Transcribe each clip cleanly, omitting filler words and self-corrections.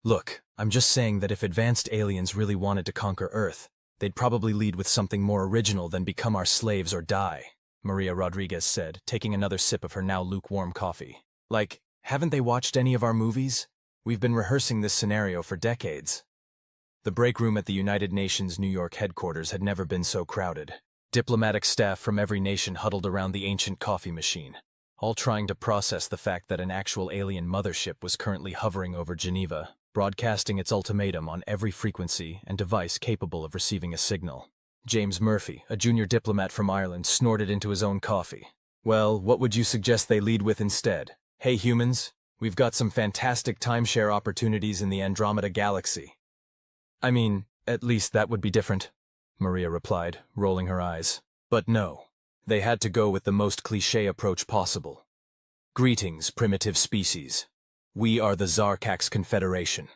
Look, I'm just saying that if advanced aliens really wanted to conquer Earth, they'd probably lead with something more original than become our slaves or die, Maria Rodriguez said, taking another sip of her now lukewarm coffee. Like, haven't they watched any of our movies? We've been rehearsing this scenario for decades. The break room at the United Nations New York headquarters had never been so crowded. Diplomatic staff from every nation huddled around the ancient coffee machine, all trying to process the fact that an actual alien mothership was currently hovering over Geneva, broadcasting its ultimatum on every frequency and device capable of receiving a signal. James Murphy, a junior diplomat from Ireland, snorted into his own coffee. Well, what would you suggest they lead with instead? Hey humans, we've got some fantastic timeshare opportunities in the Andromeda Galaxy. I mean, at least that would be different, Maria replied, rolling her eyes. But no, they had to go with the most cliché approach possible. Greetings, primitive species. We are the Zarkax Confederation.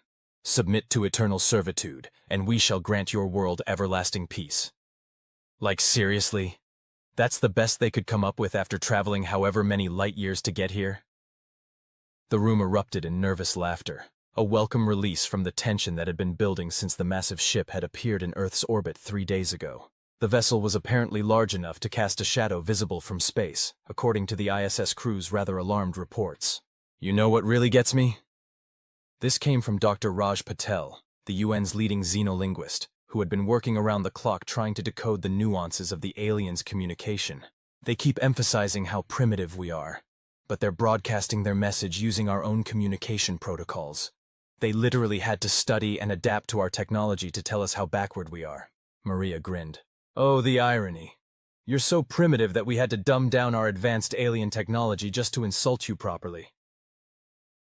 Submit to eternal servitude, and we shall grant your world everlasting peace. Like seriously? That's the best they could come up with after traveling however many light years to get here? The room erupted in nervous laughter, a welcome release from the tension that had been building since the massive ship had appeared in Earth's orbit 3 days ago. The vessel was apparently large enough to cast a shadow visible from space, according to the ISS crew's rather alarmed reports. You know what really gets me? This came from Dr. Raj Patel, the UN's leading xenolinguist, who had been working around the clock trying to decode the nuances of the aliens' communication. They keep emphasizing how primitive we are, but they're broadcasting their message using our own communication protocols. They literally had to study and adapt to our technology to tell us how backward we are. Maria grinned. Oh, the irony. You're so primitive that we had to dumb down our advanced alien technology just to insult you properly.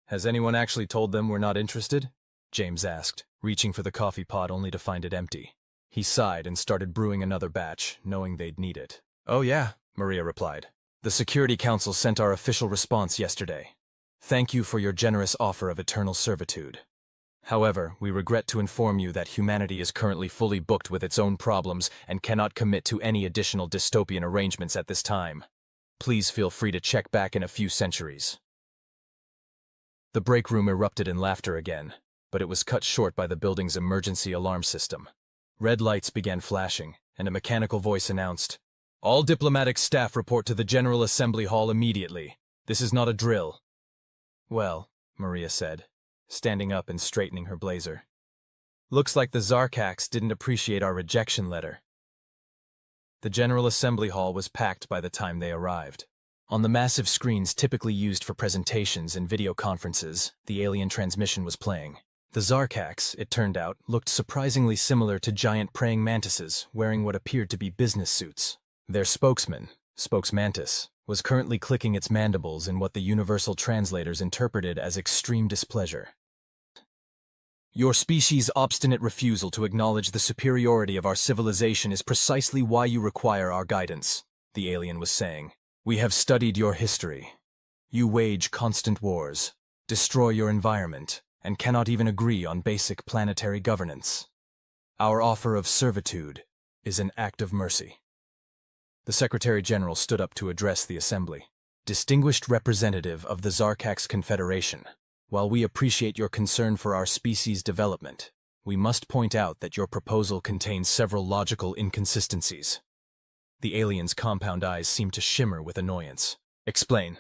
Has anyone actually told them we're not interested? James asked, reaching for the coffee pot only to find it empty. He sighed and started brewing another batch, knowing they'd need it. Oh yeah, Maria replied. The Security Council sent our official response yesterday. Thank you for your generous offer of eternal servitude. However, we regret to inform you that humanity is currently fully booked with its own problems and cannot commit to any additional dystopian arrangements at this time. Please feel free to check back in a few centuries. The break room erupted in laughter again, but it was cut short by the building's emergency alarm system. Red lights began flashing, and a mechanical voice announced, "All diplomatic staff report to the General Assembly Hall immediately. This is not a drill." Well, Maria said, standing up and straightening her blazer. Looks like the Zarkax didn't appreciate our rejection letter. The General Assembly Hall was packed by the time they arrived. On the massive screens typically used for presentations and video conferences, the alien transmission was playing. The Zarkax, it turned out, looked surprisingly similar to giant praying mantises wearing what appeared to be business suits. Their spokesman, Spokesmantis, was currently clicking its mandibles in what the universal translators interpreted as extreme displeasure. Your species' obstinate refusal to acknowledge the superiority of our civilization is precisely why you require our guidance, the alien was saying. We have studied your history. You wage constant wars, destroy your environment, and cannot even agree on basic planetary governance. Our offer of servitude is an act of mercy. The Secretary General stood up to address the Assembly. Distinguished representative of the Zarkax Confederation, while we appreciate your concern for our species' development, we must point out that your proposal contains several logical inconsistencies. The alien's compound eyes seemed to shimmer with annoyance. Explain.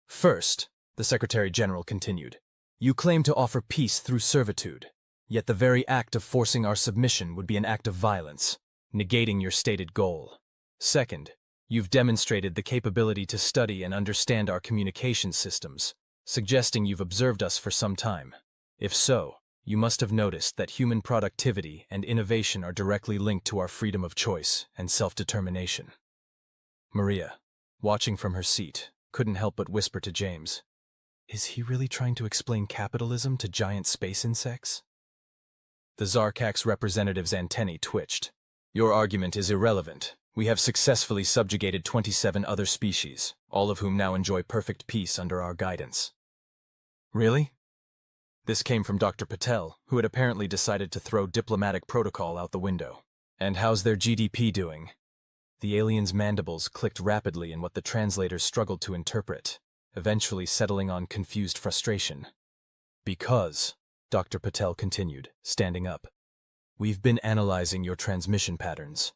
First, the Secretary General continued, you claim to offer peace through servitude, yet the very act of forcing our submission would be an act of violence, negating your stated goal. Second, you've demonstrated the capability to study and understand our communication systems, suggesting you've observed us for some time. If so, you must have noticed that human productivity and innovation are directly linked to our freedom of choice and self-determination. Maria, watching from her seat, couldn't help but whisper to James, is he really trying to explain capitalism to giant space insects? The Zarkax representative's antennae twitched. Your argument is irrelevant. We have successfully subjugated 27 other species, all of whom now enjoy perfect peace under our guidance. Really? This came from Dr. Patel, who had apparently decided to throw diplomatic protocol out the window. And how's their GDP doing? The alien's mandibles clicked rapidly in what the translators struggled to interpret, eventually settling on confused frustration. Because Dr. Patel continued, standing up. We've been analyzing your transmission patterns.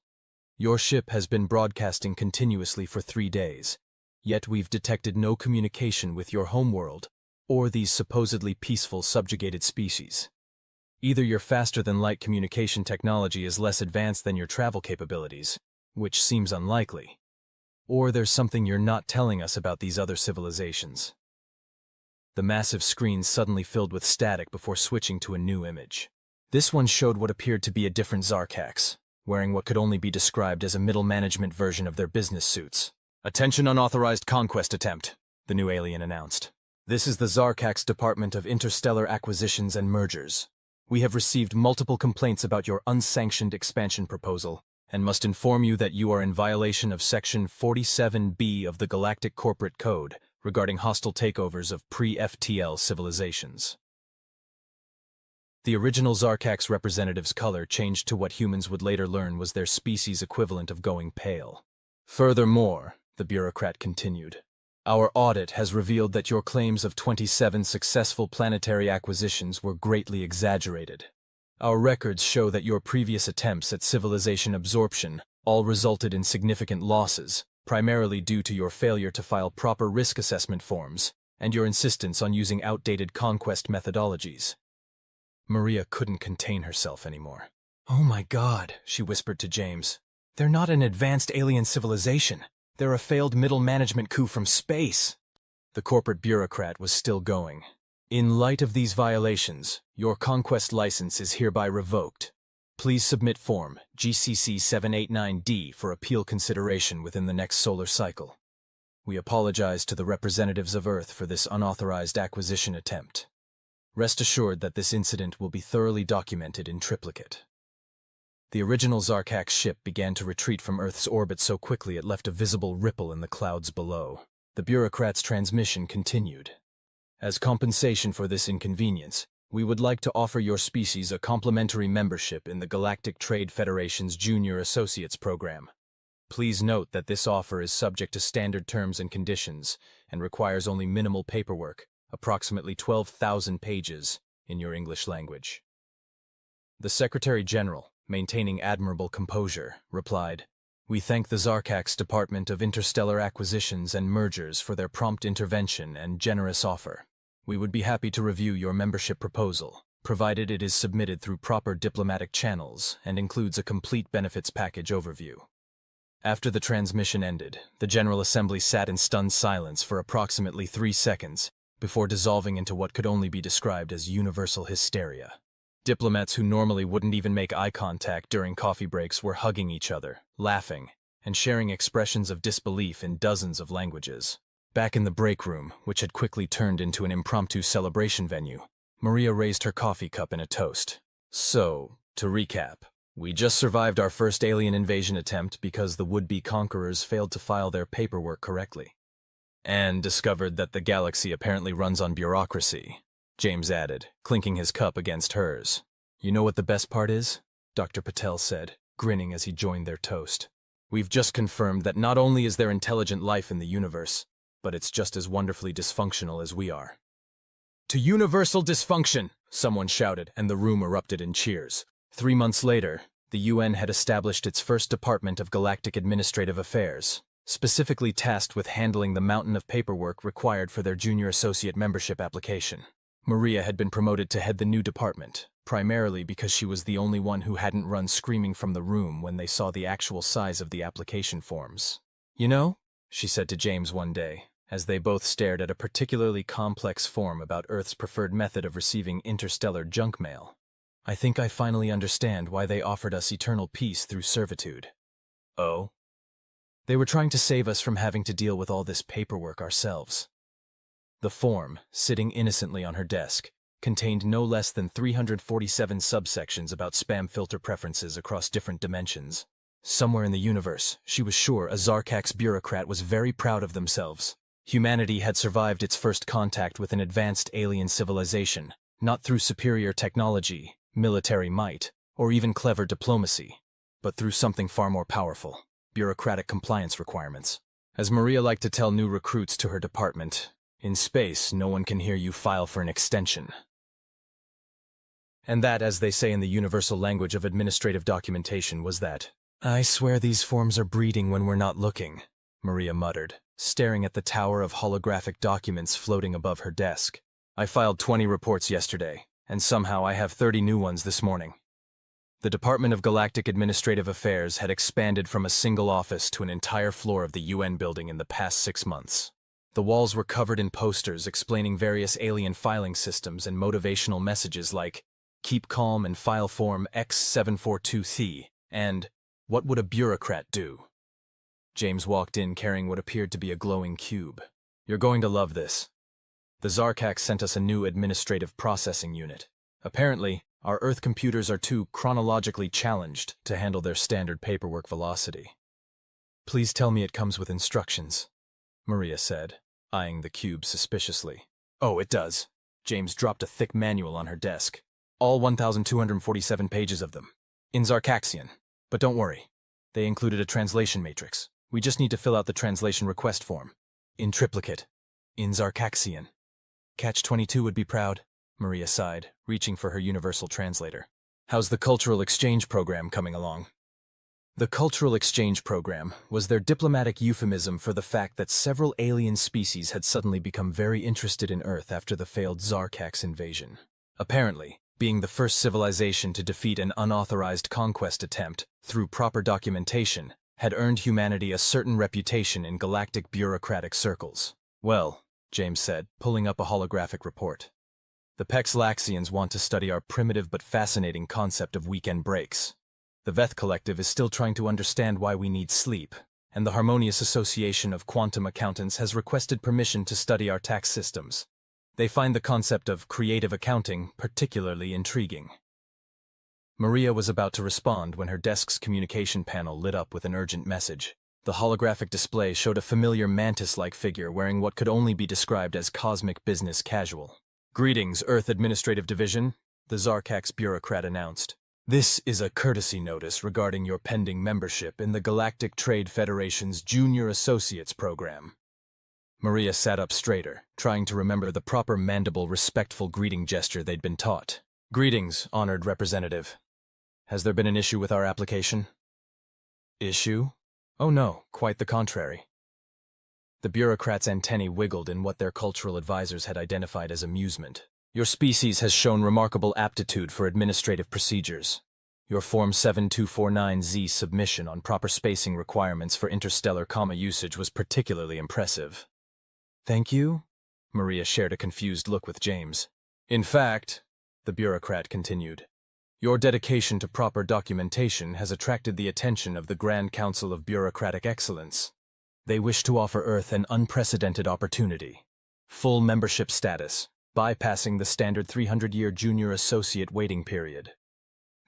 Your ship has been broadcasting continuously for 3 days, yet we've detected no communication with your homeworld or these supposedly peaceful subjugated species. Either your faster-than-light communication technology is less advanced than your travel capabilities, which seems unlikely, or there's something you're not telling us about these other civilizations. The massive screen suddenly filled with static before switching to a new image. This one showed what appeared to be a different Zarkax, wearing what could only be described as a middle management version of their business suits. "Attention, unauthorized conquest attempt," the new alien announced. "This is the Zarkax Department of Interstellar Acquisitions and Mergers. We have received multiple complaints about your unsanctioned expansion proposal, and must inform you that you are in violation of Section 47B of the Galactic Corporate Code regarding hostile takeovers of pre-FTL civilizations." The original Zarkax representative's color changed to what humans would later learn was their species' equivalent of going pale. "Furthermore," the bureaucrat continued, "our audit has revealed that your claims of 27 successful planetary acquisitions were greatly exaggerated. Our records show that your previous attempts at civilization absorption all resulted in significant losses, primarily due to your failure to file proper risk assessment forms and your insistence on using outdated conquest methodologies." Maria couldn't contain herself anymore. "Oh my God," she whispered to James. "They're not an advanced alien civilization. They're a failed middle management coup from space." The corporate bureaucrat was still going. "In light of these violations, your conquest license is hereby revoked. Please submit Form GCC 789D for appeal consideration within the next solar cycle. We apologize to the representatives of Earth for this unauthorized acquisition attempt. Rest assured that this incident will be thoroughly documented in triplicate." The original Zarkax ship began to retreat from Earth's orbit so quickly it left a visible ripple in the clouds below. The bureaucrat's transmission continued. "As compensation for this inconvenience, we would like to offer your species a complimentary membership in the Galactic Trade Federation's Junior Associates program. Please note that this offer is subject to standard terms and conditions and requires only minimal paperwork, approximately 12,000 pages, in your English language." The Secretary General, maintaining admirable composure, replied, "We thank the Zarkax Department of Interstellar Acquisitions and Mergers for their prompt intervention and generous offer. We would be happy to review your membership proposal, provided it is submitted through proper diplomatic channels and includes a complete benefits package overview." After the transmission ended, the General Assembly sat in stunned silence for approximately 3 seconds, before dissolving into what could only be described as universal hysteria. Diplomats who normally wouldn't even make eye contact during coffee breaks were hugging each other, laughing, and sharing expressions of disbelief in dozens of languages. Back in the break room, which had quickly turned into an impromptu celebration venue, Maria raised her coffee cup in a toast. "So, to recap, we just survived our first alien invasion attempt because the would-be conquerors failed to file their paperwork correctly. And discovered that the galaxy apparently runs on bureaucracy," James added, clinking his cup against hers. "You know what the best part is?" Dr. Patel said, grinning as he joined their toast. "We've just confirmed that not only is there intelligent life in the universe, but it's just as wonderfully dysfunctional as we are." "To universal dysfunction!" someone shouted, and the room erupted in cheers. 3 months later, the UN had established its first Department of Galactic Administrative Affairs, specifically tasked with handling the mountain of paperwork required for their junior associate membership application. Maria had been promoted to head the new department, primarily because she was the only one who hadn't run screaming from the room when they saw the actual size of the application forms. "You know," she said to James one day, as they both stared at a particularly complex form about Earth's preferred method of receiving interstellar junk mail, "I think I finally understand why they offered us eternal peace through servitude." "Oh?" "They were trying to save us from having to deal with all this paperwork ourselves." The form, sitting innocently on her desk, contained no less than 347 subsections about spam filter preferences across different dimensions. Somewhere in the universe, she was sure a Zarkax bureaucrat was very proud of themselves. Humanity had survived its first contact with an advanced alien civilization, not through superior technology, military might, or even clever diplomacy, but through something far more powerful: bureaucratic compliance requirements. As Maria liked to tell new recruits to her department, in space, no one can hear you file for an extension. And that, as they say in the universal language of administrative documentation, was that. "I swear these forms are breeding when we're not looking," Maria muttered, staring at the tower of holographic documents floating above her desk. "I filed 20 reports yesterday, and somehow I have 30 new ones this morning." The Department of Galactic Administrative Affairs had expanded from a single office to an entire floor of the UN building in the past 6 months. The walls were covered in posters explaining various alien filing systems and motivational messages like, "Keep calm and file form X742C," and "What would a bureaucrat do?" James walked in carrying what appeared to be a glowing cube. "You're going to love this. The Zarkax sent us a new administrative processing unit. Apparently, our Earth computers are too chronologically challenged to handle their standard paperwork velocity." "Please tell me it comes with instructions," Maria said, eyeing the cube suspiciously. "Oh, it does." James dropped a thick manual on her desk. "All 1,247 pages of them. In Zarkaxian. But don't worry. They included a translation matrix. We just need to fill out the translation request form. In triplicate. In Zarkaxian." "Catch-22 would be proud," Maria sighed, reaching for her universal translator. "How's the cultural exchange program coming along?" The cultural exchange program was their diplomatic euphemism for the fact that several alien species had suddenly become very interested in Earth after the failed Zarkax invasion. Apparently, being the first civilization to defeat an unauthorized conquest attempt through proper documentation had earned humanity a certain reputation in galactic bureaucratic circles. "Well," James said, pulling up a holographic report, "the Pexlaxians want to study our primitive but fascinating concept of weekend breaks. The Veth Collective is still trying to understand why we need sleep, and the Harmonious Association of Quantum Accountants has requested permission to study our tax systems. They find the concept of creative accounting particularly intriguing." Maria was about to respond when her desk's communication panel lit up with an urgent message. The holographic display showed a familiar mantis-like figure wearing what could only be described as cosmic business casual. "Greetings, Earth Administrative Division," the Zarkax bureaucrat announced. "This is a courtesy notice regarding your pending membership in the Galactic Trade Federation's Junior Associates program." Maria sat up straighter, trying to remember the proper mandible, respectful greeting gesture they'd been taught. "Greetings, honored representative. Has there been an issue with our application?" "Issue? Oh no, quite the contrary." The bureaucrat's antennae wiggled in what their cultural advisors had identified as amusement. "Your species has shown remarkable aptitude for administrative procedures. Your Form 7249Z submission on proper spacing requirements for interstellar comma usage was particularly impressive." "Thank you?" Maria shared a confused look with James. "In fact," the bureaucrat continued, "your dedication to proper documentation has attracted the attention of the Grand Council of Bureaucratic Excellence. They wish to offer Earth an unprecedented opportunity. Full membership status, bypassing the standard 300-year junior associate waiting period."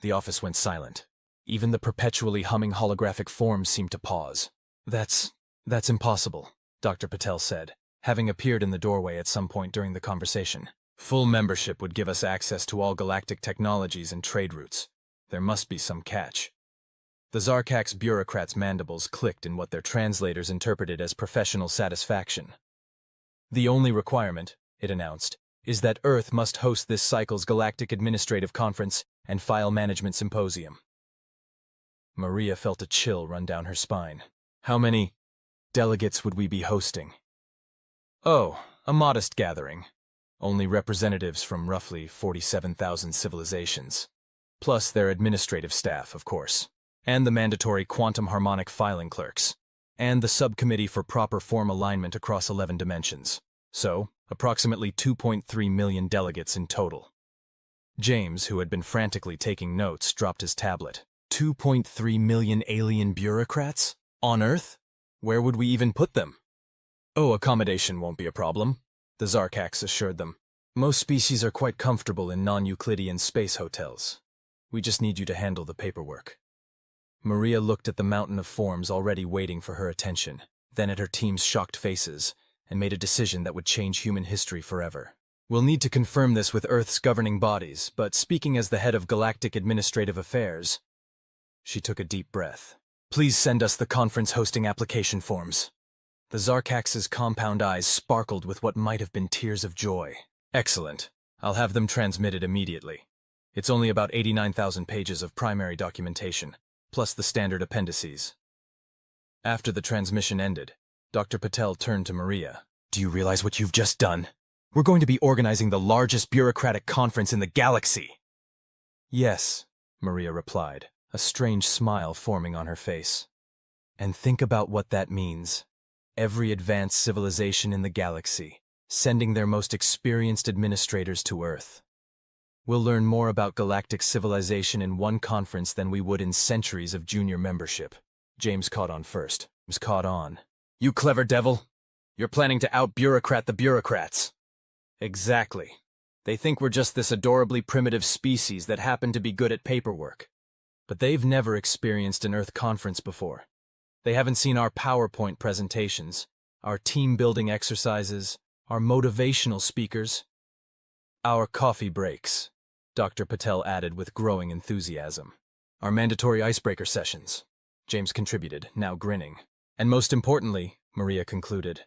The office went silent. Even the perpetually humming holographic forms seemed to pause. That's impossible," Dr. Patel said, having appeared in the doorway at some point during the conversation. "Full membership would give us access to all galactic technologies and trade routes. There must be some catch." The Zarkax bureaucrats' mandibles clicked in what their translators interpreted as professional satisfaction. "The only requirement," it announced, "is that Earth must host this cycle's Galactic Administrative Conference and File Management Symposium." Maria felt a chill run down her spine. "How many delegates would we be hosting?" "Oh, a modest gathering. Only representatives from roughly 47,000 civilizations. Plus their administrative staff, of course. And the mandatory quantum harmonic filing clerks. And the subcommittee for proper form alignment across 11 dimensions. So, approximately 2.3 million delegates in total." James, who had been frantically taking notes, dropped his tablet. 2.3 million alien bureaucrats? On Earth? Where would we even put them? "Oh, accommodation won't be a problem," the Zarkax assured them. "Most species are quite comfortable in non-Euclidean space hotels. We just need you to handle the paperwork." Maria looked at the mountain of forms already waiting for her attention, then at her team's shocked faces, and made a decision that would change human history forever. "We'll need to confirm this with Earth's governing bodies, but speaking as the head of Galactic Administrative Affairs..." She took a deep breath. "Please send us the conference hosting application forms." The Zarkax's compound eyes sparkled with what might have been tears of joy. "Excellent. I'll have them transmitted immediately." It's only about 89,000 pages of primary documentation, plus the standard appendices. After the transmission ended, Dr. Patel turned to Maria. Do you realize what you've just done? We're going to be organizing the largest bureaucratic conference in the galaxy. Yes, Maria replied, a strange smile forming on her face. And think about what that means. Every advanced civilization in the galaxy, sending their most experienced administrators to Earth. We'll learn more about galactic civilization in one conference than we would in centuries of junior membership. James caught on first. Was caught on. You clever devil! You're planning to out-bureaucrat the bureaucrats. Exactly. They think we're just this adorably primitive species that happen to be good at paperwork. But they've never experienced an Earth conference before. They haven't seen our PowerPoint presentations, our team-building exercises, our motivational speakers, our coffee breaks, Dr. Patel added with growing enthusiasm. Our mandatory icebreaker sessions, James contributed, now grinning. And most importantly, Maria concluded,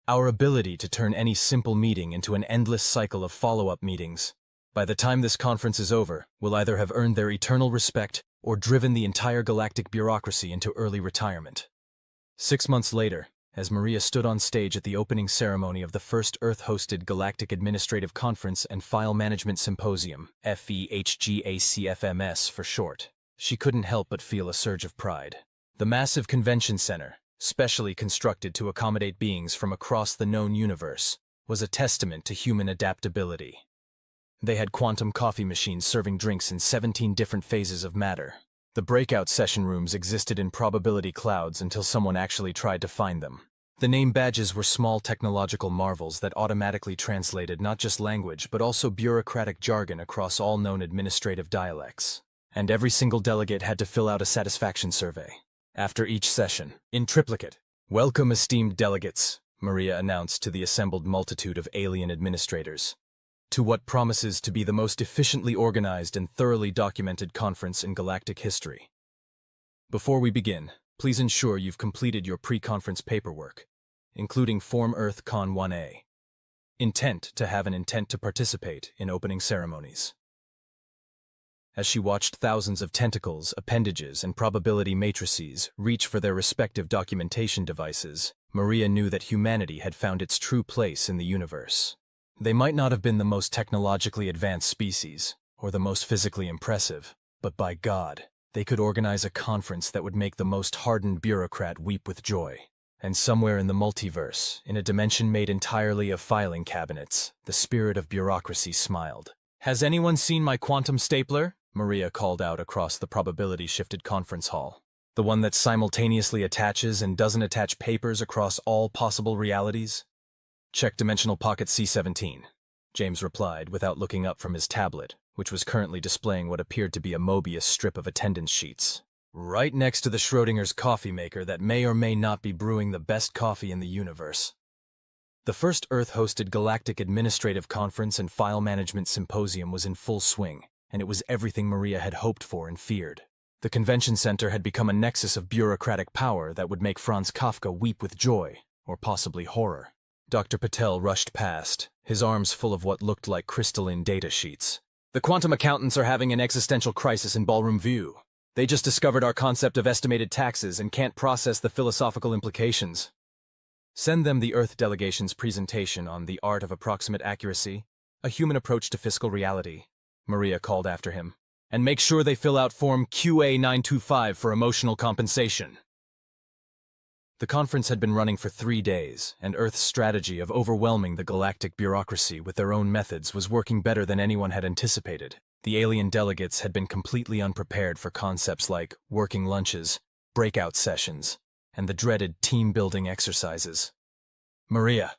our ability to turn any simple meeting into an endless cycle of follow-up meetings. By the time this conference is over, we'll either have earned their eternal respect or driven the entire galactic bureaucracy into early retirement. 6 months later, as Maria stood on stage at the opening ceremony of the first Earth-hosted Galactic Administrative Conference and File Management Symposium, FEHGACFMS for short, she couldn't help but feel a surge of pride. The massive convention center, specially constructed to accommodate beings from across the known universe, was a testament to human adaptability. They had quantum coffee machines serving drinks in 17 different phases of matter. The breakout session rooms existed in probability clouds until someone actually tried to find them. The name badges were small technological marvels that automatically translated not just language but also bureaucratic jargon across all known administrative dialects. And every single delegate had to fill out a satisfaction survey. After each session, in triplicate, "Welcome, esteemed delegates," Maria announced to the assembled multitude of alien administrators, to what promises to be the most efficiently organized and thoroughly documented conference in galactic history. Before we begin, please ensure you've completed your pre-conference paperwork, including Form Earth Con 1A. Intent to have an intent to participate in opening ceremonies. As she watched thousands of tentacles, appendages, and probability matrices reach for their respective documentation devices, Maria knew that humanity had found its true place in the universe. They might not have been the most technologically advanced species, or the most physically impressive, but by God, they could organize a conference that would make the most hardened bureaucrat weep with joy. And somewhere in the multiverse, in a dimension made entirely of filing cabinets, the spirit of bureaucracy smiled. "Has anyone seen my quantum stapler?" Maria called out across the probability-shifted conference hall. "The one that simultaneously attaches and doesn't attach papers across all possible realities?" "Check Dimensional Pocket C17, James replied without looking up from his tablet, which was currently displaying what appeared to be a Mobius strip of attendance sheets. Right next to the Schrodinger's coffee maker that may or may not be brewing the best coffee in the universe. The first Earth-hosted Galactic Administrative Conference and File Management Symposium was in full swing, and it was everything Maria had hoped for and feared. The convention center had become a nexus of bureaucratic power that would make Franz Kafka weep with joy, or possibly horror. Dr. Patel rushed past, his arms full of what looked like crystalline data sheets. "The quantum accountants are having an existential crisis in Ballroom View. They just discovered our concept of estimated taxes and can't process the philosophical implications. Send them the Earth delegation's presentation on the art of approximate accuracy, a human approach to fiscal reality," Maria called after him. "And make sure they fill out Form QA925 for emotional compensation." The conference had been running for 3 days, and Earth's strategy of overwhelming the galactic bureaucracy with their own methods was working better than anyone had anticipated. The alien delegates had been completely unprepared for concepts like working lunches, breakout sessions, and the dreaded team-building exercises. "Maria,"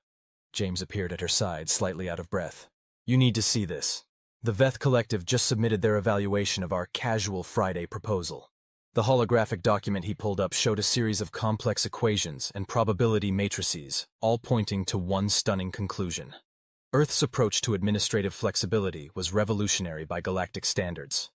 James appeared at her side, slightly out of breath. "You need to see this. The Veth Collective just submitted their evaluation of our Casual Friday proposal." The holographic document he pulled up showed a series of complex equations and probability matrices, all pointing to one stunning conclusion. Earth's approach to administrative flexibility was revolutionary by galactic standards.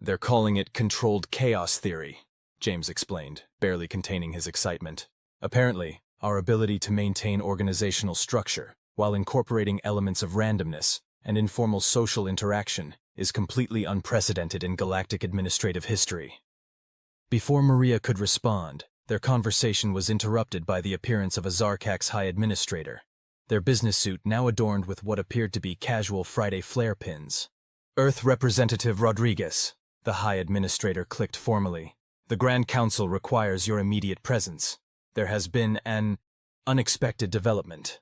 "They're calling it controlled chaos theory," James explained, barely containing his excitement. "Apparently, our ability to maintain organizational structure, while incorporating elements of randomness and informal social interaction, is completely unprecedented in galactic administrative history. Before Maria could respond, their conversation was interrupted by the appearance of a Zarkax High Administrator, their business suit now adorned with what appeared to be casual Friday flare pins. Earth Representative Rodriguez, the High Administrator clicked formally. The Grand Council requires your immediate presence. There has been an unexpected development.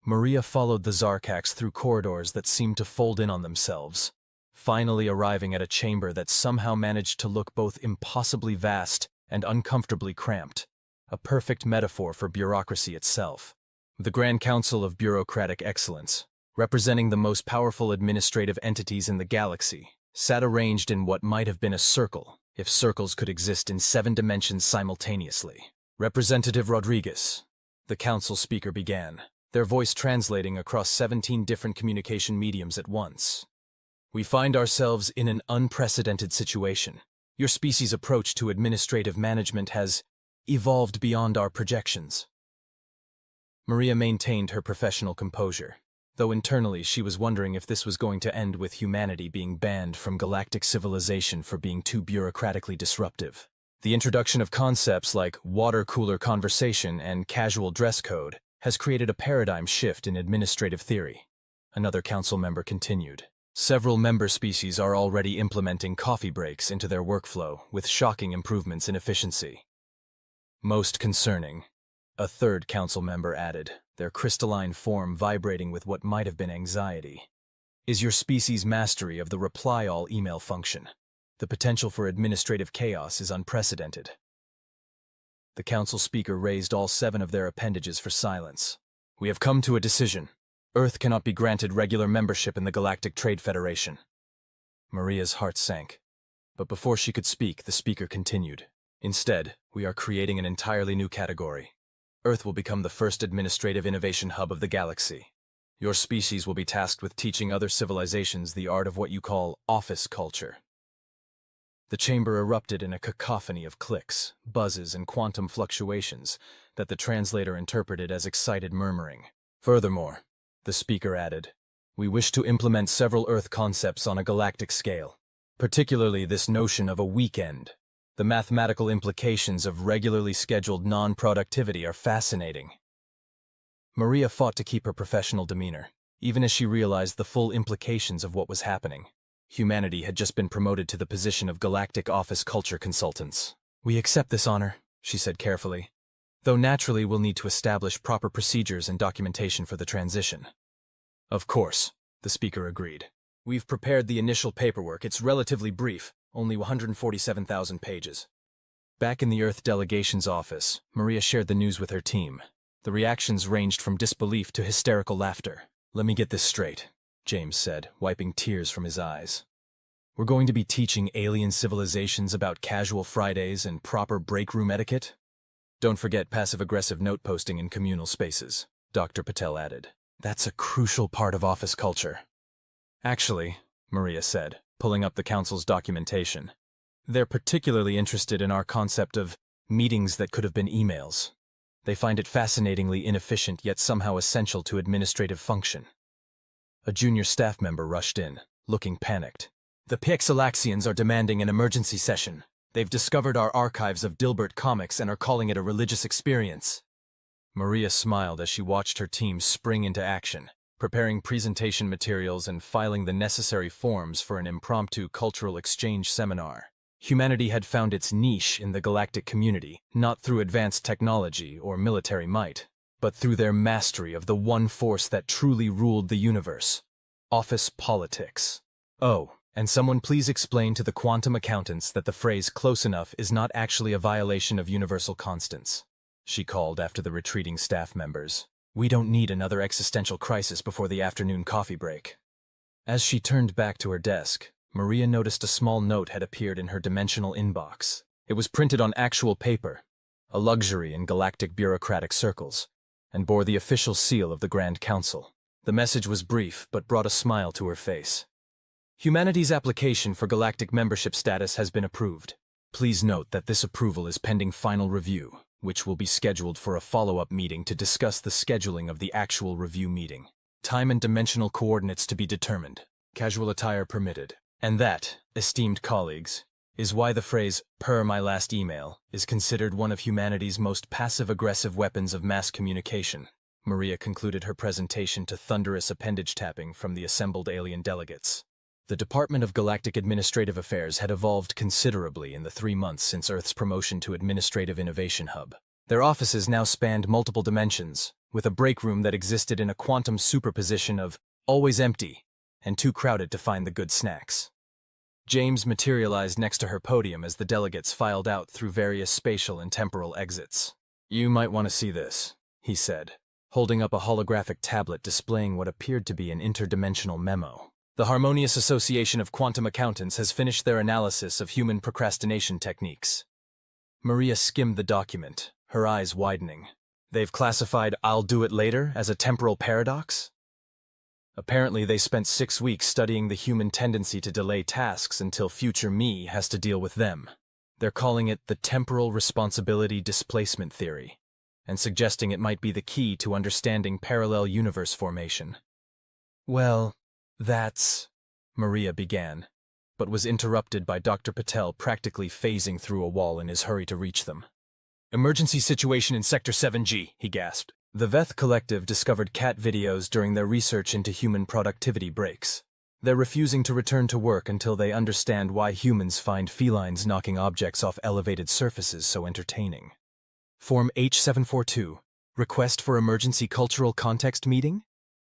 Maria followed the Zarkax through corridors that seemed to fold in on themselves, finally arriving at a chamber that somehow managed to look both impossibly vast and uncomfortably cramped, a perfect metaphor for bureaucracy itself. The Grand Council of Bureaucratic Excellence, representing the most powerful administrative entities in the galaxy, sat arranged in what might have been a circle, if circles could exist in 7 dimensions simultaneously. Representative Rodriguez, the council speaker began, their voice translating across 17 different communication mediums at once. We find ourselves in an unprecedented situation. Your species' approach to administrative management has evolved beyond our projections. Maria maintained her professional composure, though internally she was wondering if this was going to end with humanity being banned from galactic civilization for being too bureaucratically disruptive. The introduction of concepts like water cooler conversation and casual dress code has created a paradigm shift in administrative theory. Another council member continued. Several member species are already implementing coffee breaks into their workflow with shocking improvements in efficiency. Most concerning, a third council member added, their crystalline form vibrating with what might have been anxiety, is your species' mastery of the reply-all email function. The potential for administrative chaos is unprecedented. The council speaker raised all 7 of their appendages for silence. We have come to a decision. Earth cannot be granted regular membership in the Galactic Trade Federation. Maria's heart sank. But before she could speak, the speaker continued. Instead, we are creating an entirely new category. Earth will become the first administrative innovation hub of the galaxy. Your species will be tasked with teaching other civilizations the art of what you call office culture. The chamber erupted in a cacophony of clicks, buzzes, and quantum fluctuations that the translator interpreted as excited murmuring. Furthermore, the speaker added, we wish to implement several Earth concepts on a galactic scale, particularly this notion of a weekend. The mathematical implications of regularly scheduled non-productivity are fascinating. Maria fought to keep her professional demeanor, even as she realized the full implications of what was happening. Humanity had just been promoted to the position of Galactic Office Culture Consultants. We accept this honor, she said carefully, though naturally we'll need to establish proper procedures and documentation for the transition. Of course, the speaker agreed. We've prepared the initial paperwork. It's relatively brief, only 147,000 pages. Back in the Earth delegation's office, Maria shared the news with her team. The reactions ranged from disbelief to hysterical laughter. Let me get this straight, James said, wiping tears from his eyes. We're going to be teaching alien civilizations about casual Fridays and proper break room etiquette? Don't forget passive-aggressive note posting in communal spaces, Dr. Patel added. That's a crucial part of office culture. Actually, Maria said, pulling up the council's documentation, they're particularly interested in our concept of meetings that could have been emails. They find it fascinatingly inefficient yet somehow essential to administrative function. A junior staff member rushed in, looking panicked. The Pixelaxians are demanding an emergency session. They've discovered our archives of Dilbert comics and are calling it a religious experience. Maria smiled as she watched her team spring into action, preparing presentation materials and filing the necessary forms for an impromptu cultural exchange seminar. Humanity had found its niche in the galactic community, not through advanced technology or military might, but through their mastery of the one force that truly ruled the universe: office politics. Oh, and someone please explain to the quantum accountants that the phrase close enough is not actually a violation of universal constants, she called after the retreating staff members. We don't need another existential crisis before the afternoon coffee break. As she turned back to her desk, Maria noticed a small note had appeared in her dimensional inbox. It was printed on actual paper, a luxury in galactic bureaucratic circles, and bore the official seal of the Grand Council. The message was brief, but brought a smile to her face. Humanity's application for galactic membership status has been approved. Please note that this approval is pending final review, which will be scheduled for a follow-up meeting to discuss the scheduling of the actual review meeting. Time and dimensional coordinates to be determined. Casual attire permitted. And that, esteemed colleagues, is why the phrase, "per my last email," is considered one of humanity's most passive-aggressive weapons of mass communication. Maria concluded her presentation to thunderous appendage tapping from the assembled alien delegates. The Department of Galactic Administrative Affairs had evolved considerably in the 3 months since Earth's promotion to Administrative Innovation Hub. Their offices now spanned multiple dimensions, with a break room that existed in a quantum superposition of always empty and too crowded to find the good snacks. James materialized next to her podium as the delegates filed out through various spatial and temporal exits. "You might want to see this," he said, holding up a holographic tablet displaying what appeared to be an interdimensional memo. "The Harmonious Association of Quantum Accountants has finished their analysis of human procrastination techniques." Maria skimmed the document, her eyes widening. "They've classified 'I'll do it later' as a temporal paradox?" Apparently they spent 6 weeks studying the human tendency to delay tasks until future me has to deal with them. They're calling it the temporal responsibility displacement theory, and suggesting it might be the key to understanding parallel universe formation. "Well, that's—" Maria began, but was interrupted by Dr. Patel practically phasing through a wall in his hurry to reach them. "Emergency situation in Sector 7G, he gasped. The Veth Collective discovered cat videos during their research into human productivity breaks. They're refusing to return to work until they understand why humans find felines knocking objects off elevated surfaces so entertaining. Form H742, request for emergency cultural context meeting?"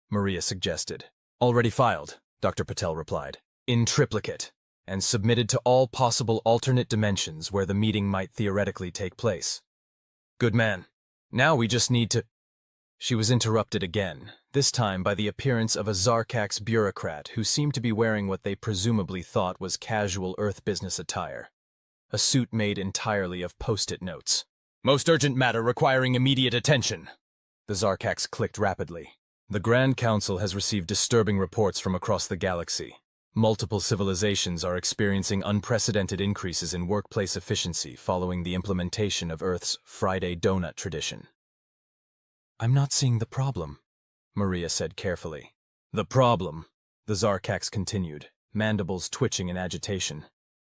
Maria suggested. "Already filed," Dr. Patel replied, "in triplicate, and submitted to all possible alternate dimensions where the meeting might theoretically take place." "Good man. Now we just need to—" She was interrupted again, this time by the appearance of a Zarkax bureaucrat who seemed to be wearing what they presumably thought was casual Earth business attire. A suit made entirely of post-it notes. "Most urgent matter requiring immediate attention." The Zarkax clicked rapidly. "The Grand Council has received disturbing reports from across the galaxy. Multiple civilizations are experiencing unprecedented increases in workplace efficiency following the implementation of Earth's Friday donut tradition." "I'm not seeing the problem," Maria said carefully. "The problem," the Zarkax continued, mandibles twitching in agitation,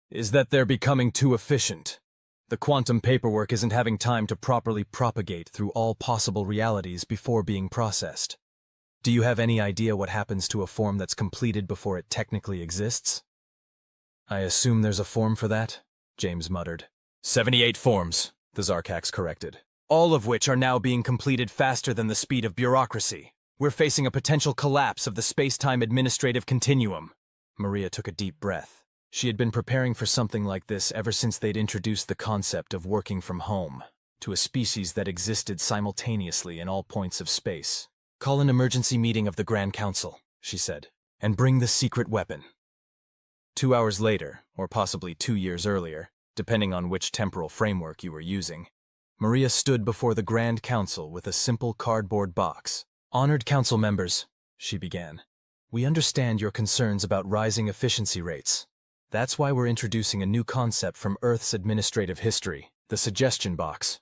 "is that they're becoming too efficient. The quantum paperwork isn't having time to properly propagate through all possible realities before being processed. Do you have any idea what happens to a form that's completed before it technically exists?" "I assume there's a form for that," James muttered. 78 forms, the Zarkax corrected. "All of which are now being completed faster than the speed of bureaucracy. We're facing a potential collapse of the space-time administrative continuum." Maria took a deep breath. She had been preparing for something like this ever since they'd introduced the concept of working from home to a species that existed simultaneously in all points of space. "Call an emergency meeting of the Grand Council," she said, "and bring the secret weapon." 2 hours later, or possibly 2 years earlier, depending on which temporal framework you were using, Maria stood before the Grand Council with a simple cardboard box. "Honored council members," she began, "we understand your concerns about rising efficiency rates. That's why we're introducing a new concept from Earth's administrative history, the suggestion box."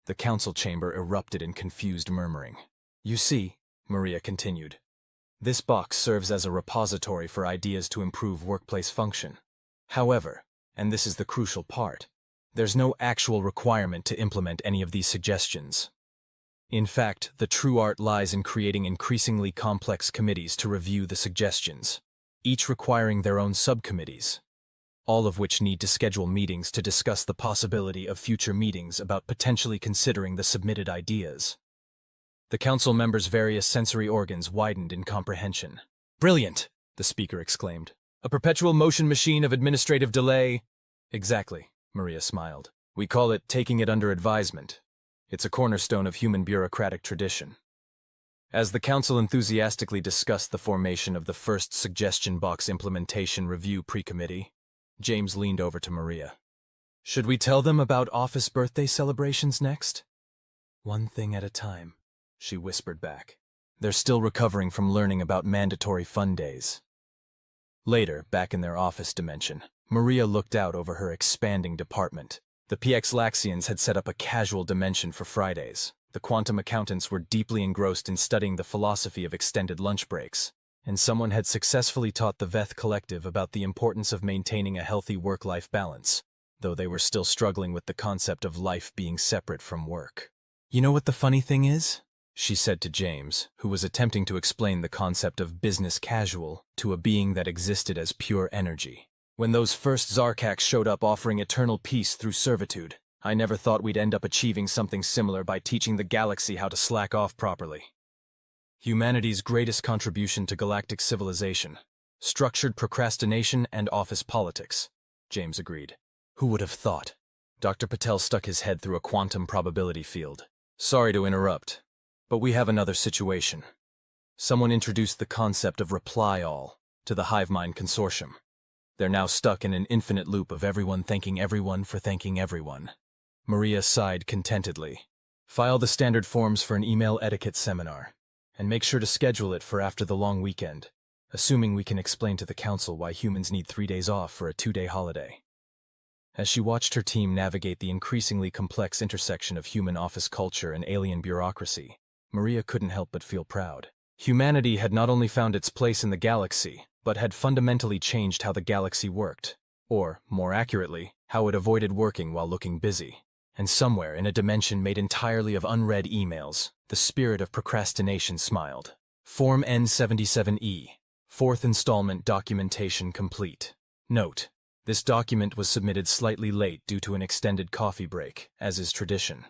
The council chamber erupted in confused murmuring. "You see," Maria continued, "this box serves as a repository for ideas to improve workplace function. However, and this is the crucial part, there's no actual requirement to implement any of these suggestions. In fact, the true art lies in creating increasingly complex committees to review the suggestions, each requiring their own subcommittees, all of which need to schedule meetings to discuss the possibility of future meetings about potentially considering the submitted ideas." The council members' various sensory organs widened in comprehension. "Brilliant!" the speaker exclaimed. "A perpetual motion machine of administrative delay." "Exactly," Maria smiled. "We call it taking it under advisement. It's a cornerstone of human bureaucratic tradition." As the council enthusiastically discussed the formation of the first suggestion box implementation review pre-committee, James leaned over to Maria. "Should we tell them about office birthday celebrations next?" "One thing at a time," she whispered back. "They're still recovering from learning about mandatory fun days." Later, back in their office dimension, Maria looked out over her expanding department. The PX Laxians had set up a casual dimension for Fridays. The quantum accountants were deeply engrossed in studying the philosophy of extended lunch breaks, and someone had successfully taught the Veth Collective about the importance of maintaining a healthy work-life balance, though they were still struggling with the concept of life being separate from work. "You know what the funny thing is?" she said to James, who was attempting to explain the concept of business casual to a being that existed as pure energy. "When those first Zarkaks showed up offering eternal peace through servitude, I never thought we'd end up achieving something similar by teaching the galaxy how to slack off properly. Humanity's greatest contribution to galactic civilization. Structured procrastination and office politics," James agreed. "Who would have thought?" Dr. Patel stuck his head through a quantum probability field. "Sorry to interrupt, but we have another situation. Someone introduced the concept of reply all to the HiveMind Consortium. They're now stuck in an infinite loop of everyone thanking everyone for thanking everyone." Maria sighed contentedly. "File the standard forms for an email etiquette seminar, and make sure to schedule it for after the long weekend, assuming we can explain to the council why humans need 3 days off for a 2-day holiday." As she watched her team navigate the increasingly complex intersection of human office culture and alien bureaucracy, Maria couldn't help but feel proud. Humanity had not only found its place in the galaxy, but had fundamentally changed how the galaxy worked, or, more accurately, how it avoided working while looking busy. And somewhere in a dimension made entirely of unread emails, the spirit of procrastination smiled. Form N77E, 4th installment documentation complete. Note: this document was submitted slightly late due to an extended coffee break, as is tradition.